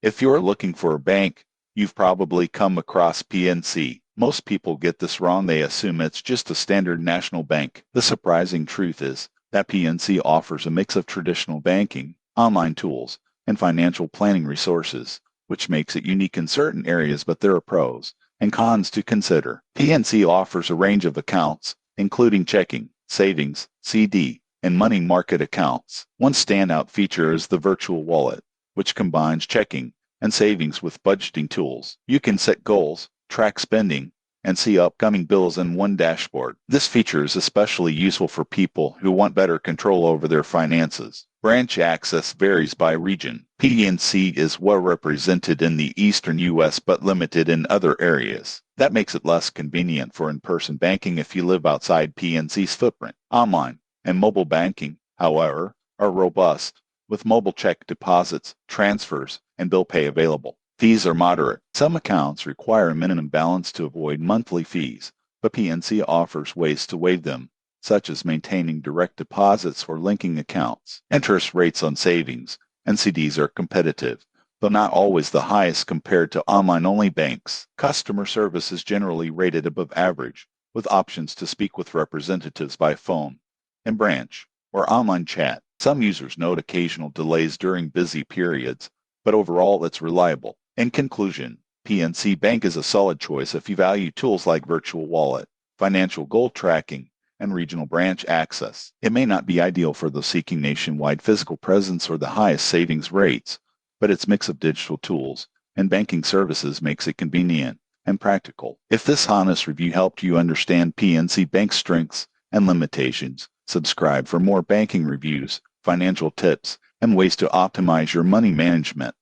If you're looking for a bank, you've probably come across PNC. Most people get this wrong. They assume it's just a standard national bank. The surprising truth is that PNC offers a mix of traditional banking, online tools, and financial planning resources, which makes it unique in certain areas, but there are pros and cons to consider. PNC offers a range of accounts, including checking, savings, CD, and money market accounts. One standout feature is the virtual wallet, which combines checking and savings with budgeting tools. You can set goals, track spending, and see upcoming bills in one dashboard. This feature is especially useful for people who want better control over their finances. Branch access varies by region. PNC is well represented in the eastern U.S. but limited in other areas. That makes it less convenient for in-person banking if you live outside PNC's footprint. Online and mobile banking, however, are robust, with mobile check deposits, transfers, and bill pay available. Fees are moderate. Some accounts require a minimum balance to avoid monthly fees, but PNC offers ways to waive them, such as maintaining direct deposits or linking accounts. Interest rates on savings and CDs are competitive, though not always the highest compared to online-only banks. Customer service is generally rated above average, with options to speak with representatives by phone, in branch, or online chat. Some users note occasional delays during busy periods, but overall it's reliable. In conclusion, PNC Bank is a solid choice if you value tools like virtual wallet, financial goal tracking, and regional branch access. It may not be ideal for those seeking nationwide physical presence or the highest savings rates, but its mix of digital tools and banking services makes it convenient and practical. If this honest review helped you understand PNC Bank's strengths and limitations, subscribe for more banking reviews, financial tips, and ways to optimize your money management.